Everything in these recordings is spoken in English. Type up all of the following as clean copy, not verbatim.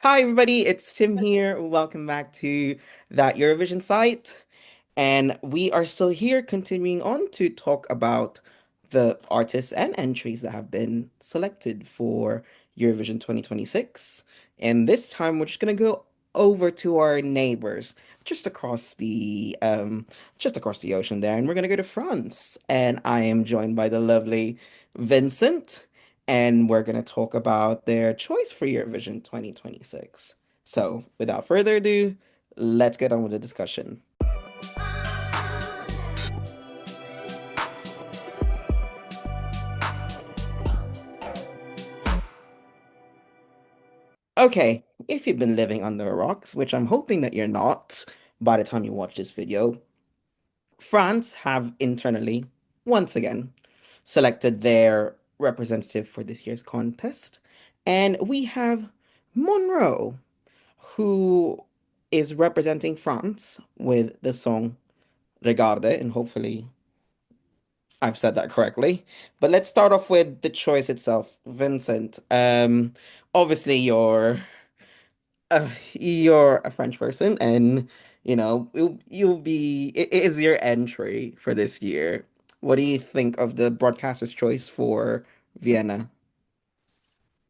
Hi, everybody, it's Tim here. Welcome back to that Eurovision site. And we are still here continuing on to talk about the artists and entries that have been selected for Eurovision 2026. And this time we're just gonna go over to our neighbors just across the ocean there, and we're gonna go to France. And I am joined by the lovely Vincent, and we're gonna talk about their choice for Eurovision 2026. So, without further ado, let's get on with the discussion. Okay, if you've been living under rocks, which I'm hoping that you're not by the time you watch this video, France have internally, once again, selected their representative for this year's contest. And we have Monroe, who is representing France with the song Regarde, and hopefully I've said that correctly. But let's start off with the choice itself. Vincent, obviously you're a French person, and you'll be it is your entry for this year. What do you think of the broadcaster's choice for Vienna?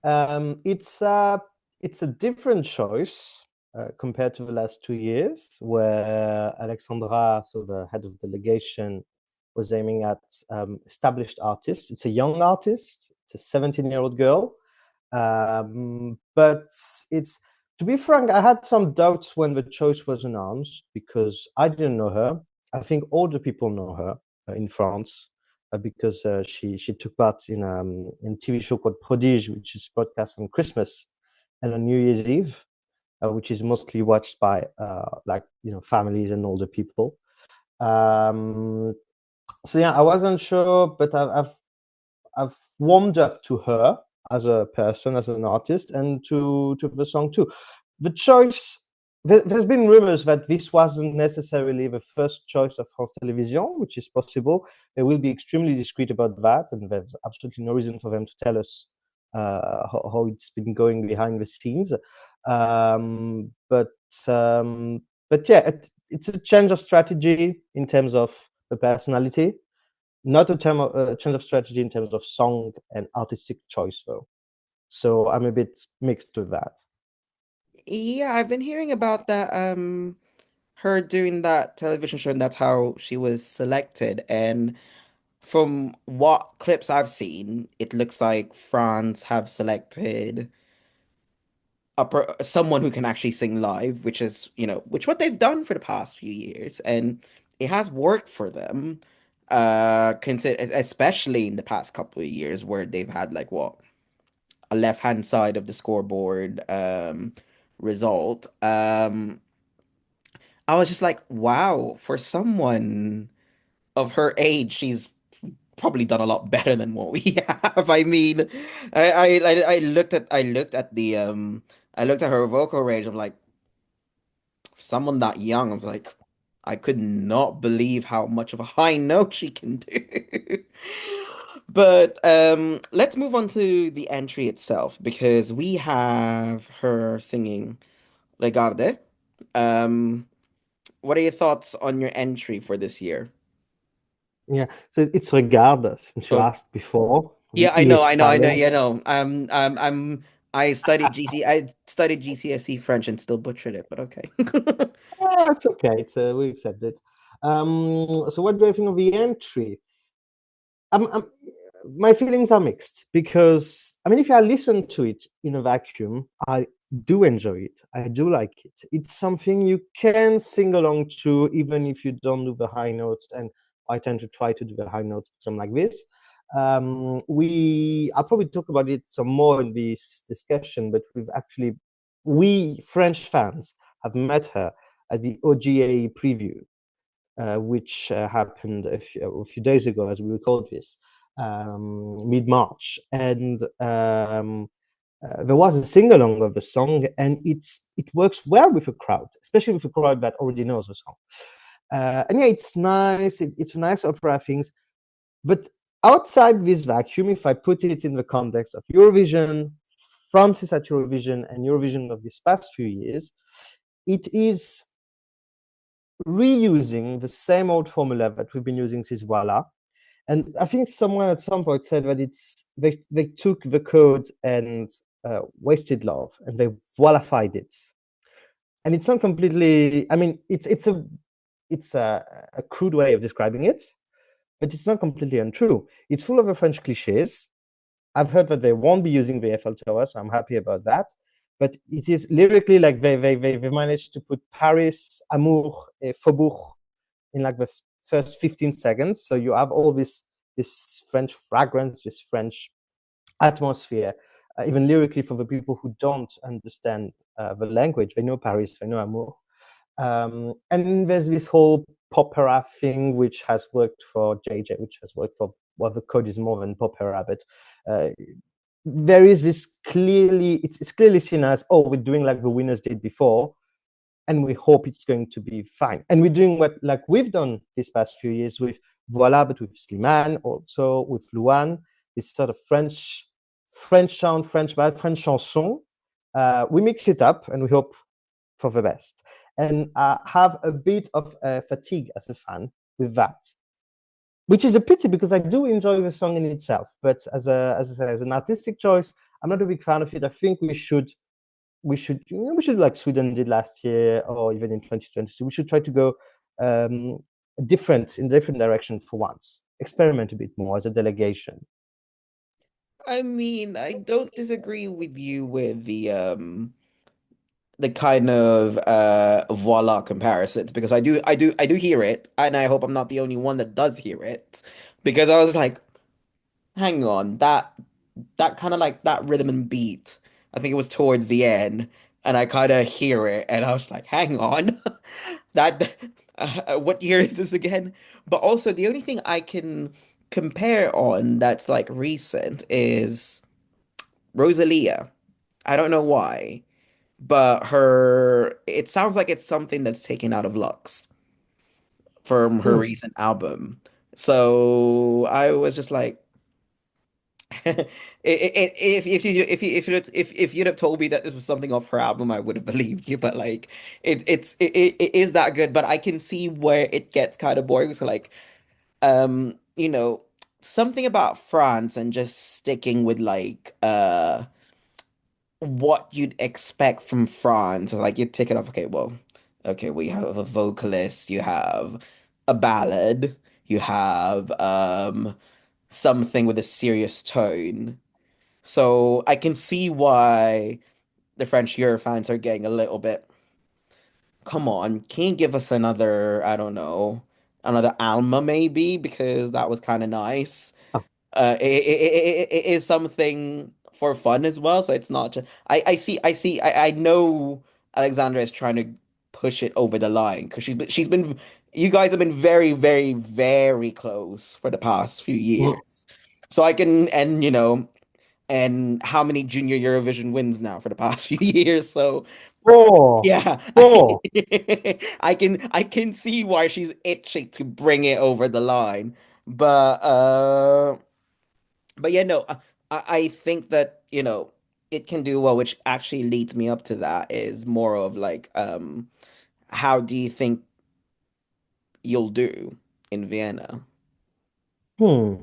Um, it's a it's a different choice compared to the last 2 years, where Alexandra, so the head of delegation, was aiming at established artists. It's a young artist. It's a 17-year-old girl, but it's to be frank, I had some doubts when the choice was announced because I didn't know her. I think all the people know her in France because she took part in TV show called Prodige, which is broadcast on Christmas and on New Year's Eve, which is mostly watched by families and older people. Um, so yeah, I wasn't sure, but I've warmed up to her as a person, as an artist, and to the song too. The choice. There's been rumors that this wasn't necessarily the first choice of France Television, which is possible. They will be extremely discreet about that, and there's absolutely no reason for them to tell us how it's been going behind the scenes. Um, but um, but yeah, it's a change of strategy in terms of the personality, not a change of strategy in terms of song and artistic choice, though. So I'm a bit mixed with that. Yeah, I've been hearing about that, her doing that television show, and that's how she was selected. And from what clips I've seen, it looks like France have selected someone who can actually sing live, which is, which what they've done for the past few years, and it has worked for them. Especially in the past couple of years where they've had like what a left-hand side of the scoreboard result. I was just like, wow, for someone of her age, she's probably done a lot better than what we have. I mean, I looked at her vocal range. I'm like, for someone that young, I was like, I could not believe how much of a high note she can do. But let's move on to the entry itself because we have her singing Regarde. Um, what are your thoughts on your entry for this year? Yeah, so it's Regarde, since you Oh, asked before. The yeah, I E know, is I know, I know. silent. Yeah, no. I studied GCSE French and still butchered it, but okay. It's okay. We accept it. So what do I think of the entry? I'm, my feelings are mixed because I mean, if I listen to it in a vacuum, I do enjoy it. I do like it. It's something you can sing along to, even if you don't do the high notes. And I tend to try to do the high notes, something like this. I'll probably talk about it some more in this discussion, but we French fans have met her at the OGA preview, which happened a few days ago as we record this, mid-March. And there was a sing-along of the song, and it works well with a crowd, especially with a crowd that already knows the song. And yeah, it's nice. It's a nice opera things. But outside this vacuum, if I put it in the context of Eurovision, France is at Eurovision and Eurovision of these past few years, it is reusing the same old formula that we've been using since Voila. And I think someone at some point said that they took the code and wasted love and they voilified it. And it's not completely. I mean, it's a crude way of describing it, but it's not completely untrue. It's full of the French cliches. I've heard that they won't be using the Eiffel Tower, so I'm happy about that. But it is lyrically like they managed to put Paris, Amour, Faubourg in like the first 15 seconds. So you have all this French fragrance, this French atmosphere, even lyrically for the people who don't understand the language. They know Paris, they know Amour. And there's this whole popera thing, which has worked for JJ, which has worked for, well, the code is more than popera, but there is this clearly, it's clearly seen as, oh, we're doing like the winners did before, and we hope it's going to be fine. And we're doing what like we've done these past few years with Voila, but with Slimane, also with Louane, this sort of French sound, French vibe, French chanson. We mix it up and we hope for the best. And have a bit of fatigue as a fan with that, which is a pity because I do enjoy the song in itself. But as an artistic choice, I'm not a big fan of it. I think we should like Sweden did last year, or even in 2022. We should try to go different direction for once. Experiment a bit more as a delegation. I mean, I don't disagree with you with the kind of voila comparisons because I do hear it, and I hope I'm not the only one that does hear it because I was like, hang on, that kind of like that rhythm and beat. I think it was towards the end, and I kind of hear it, and I was like, hang on, that what year is this again? But also the only thing I can compare on that's like recent is Rosalia. I don't know why, but her it sounds like it's something that's taken out of Lux from her Hmm. recent album. So I was just like, if you'd have told me that this was something off her album, I would have believed you. But like, it is that good. But I can see where it gets kind of boring. So like, you know, something about France and just sticking with like what you'd expect from France. Like you take it off, okay, well, okay, we have a vocalist, you have a ballad, you have something with a serious tone. So I can see why the French Euro fans are getting a little bit, come on, can you give us another, I don't know, another Alma maybe? Because that was kind of nice. Oh. It is something for fun as well. So it's not just I know Alexandra is trying to push it over the line because she's been you guys have been very, very, very close for the past few years. Mm. So I can and you know and how many junior Eurovision wins now for the past few years. So Four, yeah, four. I can see why she's itching to bring it over the line. But but yeah, no, I think that, it can do well, which actually leads me up to that is more of like, how do you think you'll do in Vienna? Hmm.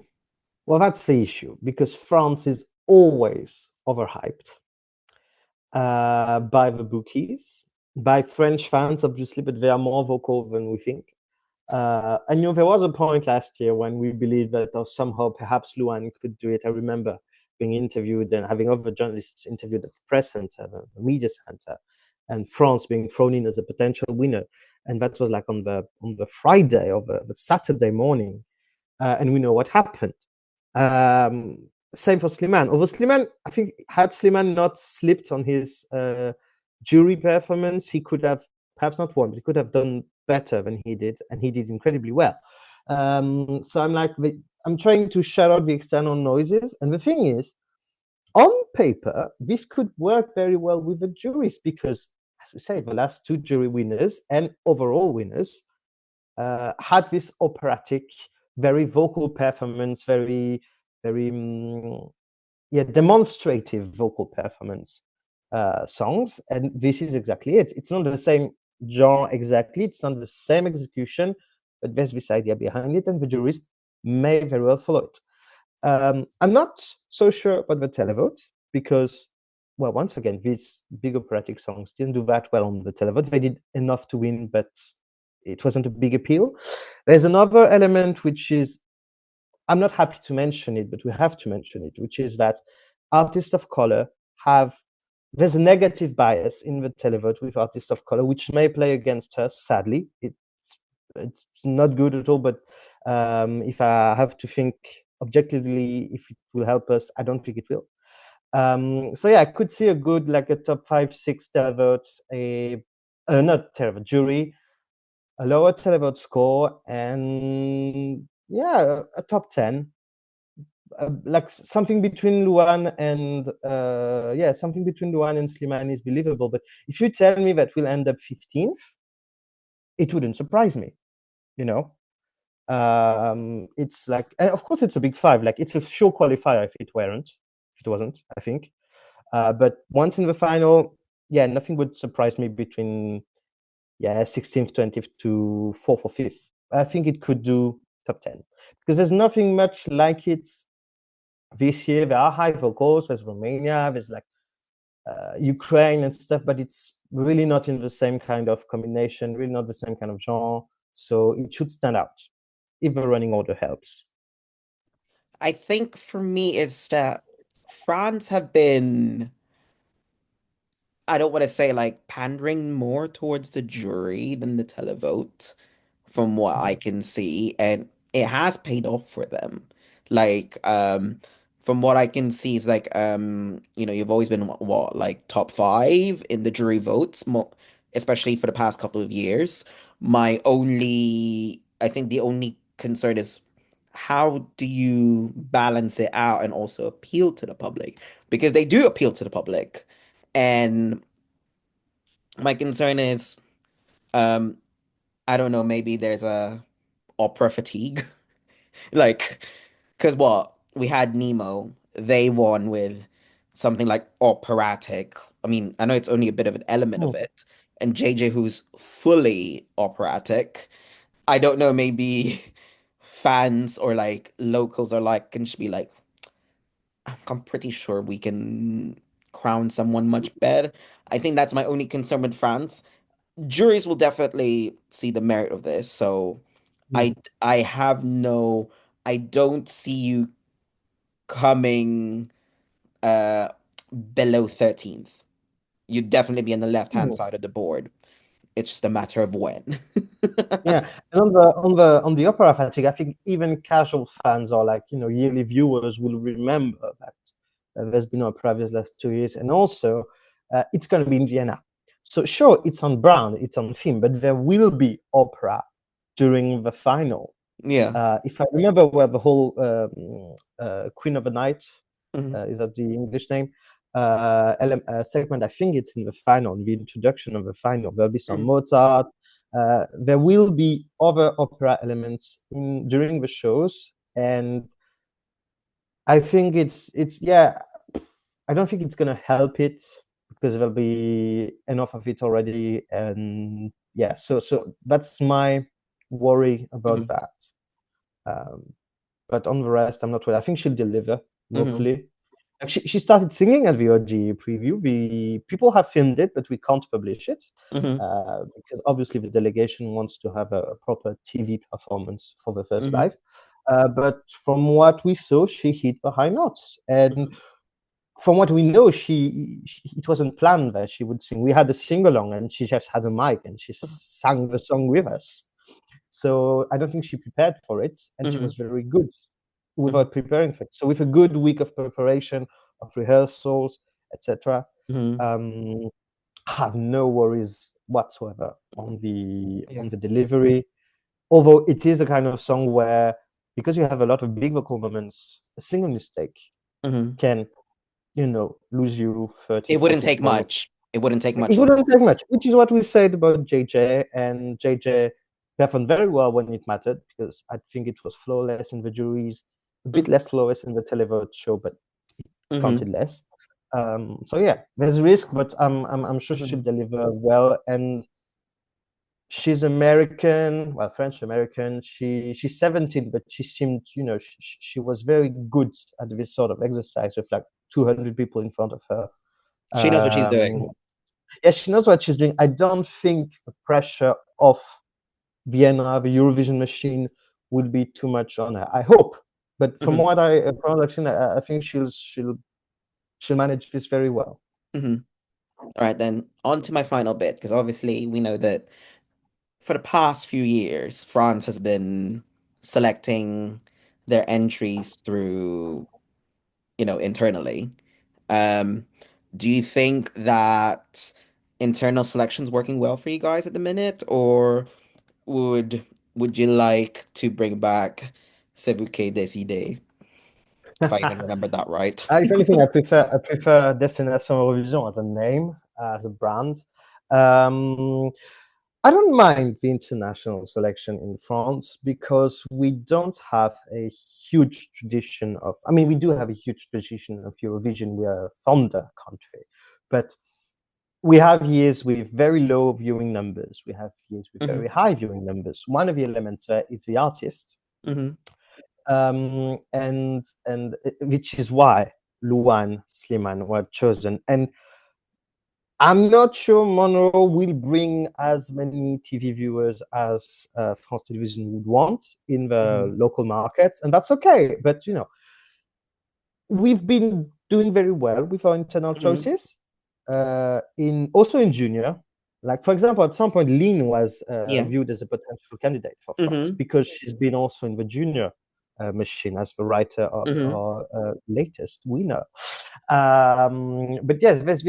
Well, that's the issue because France is always overhyped by the bookies, by French fans, obviously, but they are more vocal than we think. And there was a point last year when we believed that somehow perhaps Luan could do it. I remember being interviewed and having other journalists interviewed at the press center, the media center, and France being thrown in as a potential winner. And that was like on the Friday or the Saturday morning, and we know what happened. Same for Slimane. Although Slimane, I think, had Slimane not slipped on his jury performance, he could have perhaps not won, but he could have done better than he did, and he did incredibly well. So I'm trying to shut out the external noises, and the thing is, on paper, this could work very well with the juries because, as we say, the last two jury winners and overall winners had this operatic, very vocal performance, very, very yeah, demonstrative vocal performance songs, and this is exactly it. It's not the same genre exactly, it's not the same execution, but there's this idea behind it, and the juries may very well follow it. I'm not so sure about the televote because, well, once again, these big operatic songs didn't do that well on the televote. They did enough to win, but it wasn't a big appeal. There's another element which is, I'm not happy to mention it, but we have to mention it, which is that artists of color have, there's a negative bias in the televote with artists of color, which may play against her, sadly. It's not good at all, but if I have to think objectively if it will help us, I don't think it will. So yeah, I could see a good, like a top 5, 6 televote, a not televote, jury, a lower televote score, and yeah, a top 10, like something between Luan and yeah, something between Luan and Slimane is believable. But if you tell me that we'll end up 15th, it wouldn't surprise me, you know. It's like, and of course, it's a big five. Like, it's a sure qualifier if it wasn't, I think. But once in the final, yeah, nothing would surprise me between, yeah, 16th, 20th to 4th or 5th. I think it could do top 10 because there's nothing much like it this year. There are high vocals. There's Romania. There's like Ukraine and stuff, but it's really not in the same kind of combination. Really not the same kind of genre. So it should stand out if the running order helps. I think for me it's that France have been, I don't want to say like pandering more towards the jury than the televote, from what I can see, and it has paid off for them. Like, from what I can see, is like, you've always been what, like top five in the jury votes, mo especially for the past couple of years. I think the only concern is how do you balance it out and also appeal to the public? Because they do appeal to the public. And my concern is, um, I don't know, maybe there's a opera fatigue. Like, because what? We had Nemo, they won with something like operatic. I mean, I know it's only a bit of an element of Hmm. it. And JJ, who's fully operatic, I don't know, maybe fans or like locals are like, can just be like, I'm pretty sure we can crown someone much better. I think that's my only concern with France. Juries will definitely see the merit of this. So Hmm. I I have no I don't see you coming uh below 13th. You'd definitely be on the left-hand Hmm. side of the board. It's just a matter of when. Yeah, and on the opera fatigue, I think even casual fans or like yearly viewers will remember that there's been opera these last 2 years, and also it's going to be in Vienna. So sure, it's on Brown, it's on theme, but there will be opera during the final. Yeah. If I remember well, the whole Queen of the Night, Hmm. is that the English name? Segment, I think it's in the final, the introduction of the final. There'll be some Hmm. Mozart. There will be other opera elements during the shows, and I think it's yeah. I don't think it's gonna help it because there'll be enough of it already, and yeah. So that's my worry about Hmm. that. Um, but on the rest, I'm not worried. I think she'll deliver Hmm. vocally. Like she started singing at the OG preview. The people have filmed it, but we can't publish it Hmm. because obviously the delegation wants to have a proper TV performance for the first Hmm. live. But from what we saw, she hit the high notes, and from what we know, it wasn't planned that she would sing. We had a sing along, and she just had a mic and she sang the song with us. So I don't think she prepared for it, and she Hmm. was very good Hmm. without preparing for it. So with a good week of preparation, of rehearsals, etc., Hmm. um, I have no worries whatsoever Yeah. on the delivery. Although it is a kind of song where, because you have a lot of big vocal moments, a single mistake Hmm. can lose you 30, It wouldn't 40 take points. much. It wouldn't take much It of. wouldn't take much, which is what we said about JJ. And JJ performed very well when it mattered because I think it was flawless in the juries, a bit Mhm. less flawless in the televote show, but Mm-hmm. counted less. So yeah, there's risk, but I'm sure Mm-hmm. she'll deliver well. And she's American, well, French American. She's 17, but she seemed, she was very good at this sort of exercise with like 200 people in front of her. She knows what she's Um, doing. yeah, she knows what she's doing. I don't think the pressure of Vienna, the Eurovision machine, will be too much on her. I hope, but Mm-hmm. from what I've seen, I think she'll manage this very well. Mm-hmm. All right, then on to my final bit, because obviously we know that for the past few years, France has been selecting their entries through, internally. Um, do you think that internal selection's working well for you guys at the minute, or would would you like to bring back C'est vous qui décidez, if I even remember that right? If anything, I prefer Destination Eurovision as a name, as a brand. Um, I don't mind the international selection in France because we don't have a huge tradition of. I mean, we do have a huge tradition of Eurovision. We are a founder country, but we have years with very low viewing numbers. We have years with Hmm. very high viewing numbers. One of the elements there is the artist, Hmm. and which is why Luan Sliman were chosen. And I'm not sure Monroe will bring as many TV viewers as France Television would want in the Hmm. local markets, and that's okay. But we've been doing very well with our internal Hmm. choices. In also in junior, like for example, at some point, Lynn was Yeah. viewed as a potential candidate for France Hmm. because she's been also in the junior machine as the writer of Hmm. our latest winner. But yes, there's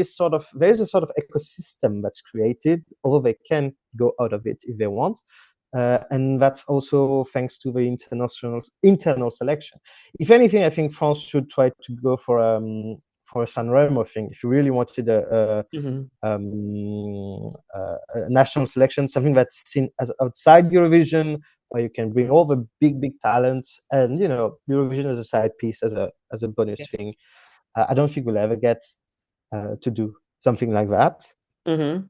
a sort of ecosystem that's created, although they can go out of it if they want. And that's also thanks to the internal selection. If anything, I think France should try to go for a Sanremo thing. If you really wanted Hmm. a national selection, something that's seen as outside Eurovision, where you can bring all the big talents, and Eurovision as a side piece, as a bonus Yeah. thing. I don't think we'll ever get to do something like that. Hmm.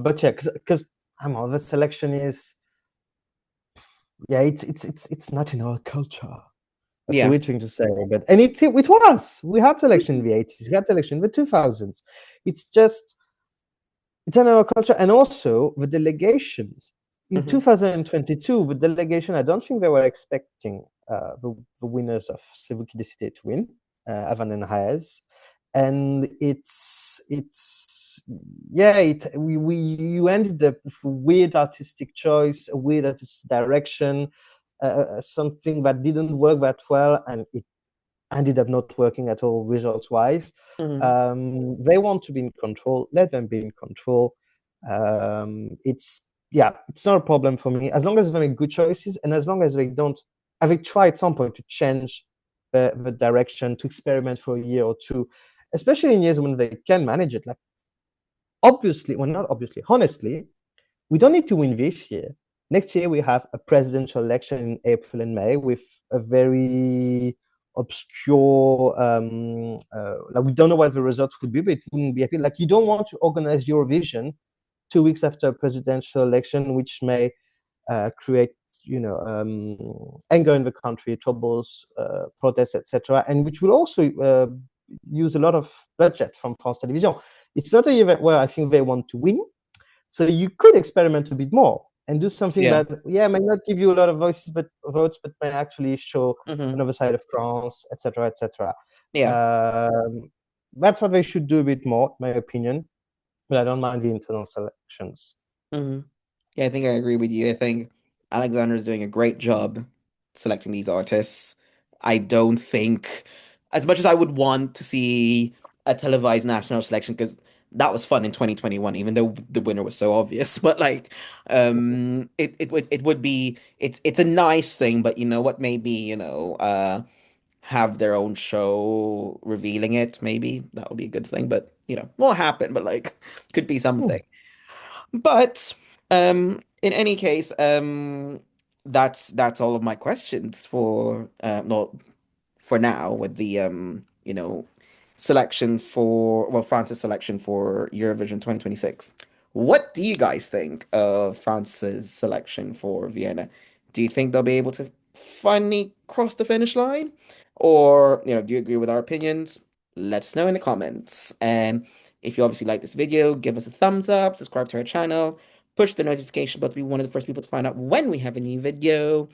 But yeah, because I'm all the selection is, yeah, it's not in our culture. That's a Yeah. weird thing to say, but and it was. We had selection in the 80s. We had selection in the 2000s. It's just it's in our culture, and also the delegations. In Hmm. 2022, the delegation, I don't think they were expecting the winners of C'est vous qui décidez to win, Avan and Hayes. And it's yeah, we you ended up with a weird artistic choice, a weird artistic direction, something that didn't work that well, and it ended up not working at all results wise. Hmm. They want to be in control, let them be in control. It's Yeah, it's not a problem for me as long as they make good choices, and as long as they don't have, they try at some point to change the direction, to experiment for a year or two, especially in years when they can manage it. Like, obviously, well, not obviously, honestly, we don't need to win this year. Next year, we have a presidential election in April and May with a very obscure, like, we don't know what the results would be, but it wouldn't be happy. Like, you don't want to organize Eurovision 2 weeks after a presidential election, which may create, anger in the country, troubles, protests, etc., and which will also use a lot of budget from France Television. It's not an event where I think they want to win, so you could experiment a bit more and do something Yeah. that, yeah, may not give you a lot of votes, but may actually show Hmm. another side of France, etc., etc. Yeah. Um, that's what they should do a bit more, in my opinion. But I don't mind the internal selections. Hmm. Yeah, I think I agree with you. I think Alexander is doing a great job selecting these artists. I don't think, as much as I would want to see a televised national selection, because that was fun in 2021, even though the winner was so obvious. But like, it would be it's a nice thing, but you know what? Maybe have their own show revealing it. Maybe that would be a good thing. But won't happen. But like, could be Hmm. something. But in any case, that's all of my questions for not for now with the you know, selection for, well, France's selection for Eurovision 2026. What do you guys think of France's selection for Vienna? Do you think they'll be able to finally cross the finish line? Or, do you agree with our opinions? Let us know in the comments. And if you obviously like this video, give us a thumbs up, subscribe to our channel, push the notification button to be one of the first people to find out when we have a new video.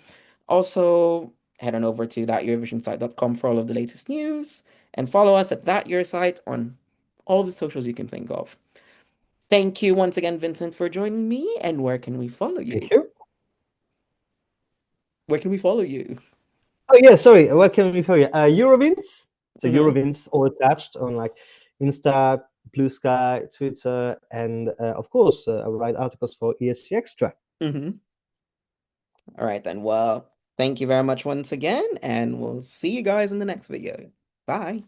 Also, head on over to thateurovisionsite.com for all of the latest news and follow us at That Your Site on all the socials you can think of. Thank you once again, Vincent, for joining me. And where can we follow you? Thank you. Where can we follow you? Oh yeah, sorry. What can we for you? Eurovins. So Mm-hmm. Eurovins all attached on like Insta, Blue Sky, Twitter, and of course I write articles for ESC Extra. Mm-hmm. All right, then. Well, thank you very much once again, and we'll see you guys in the next video. Bye.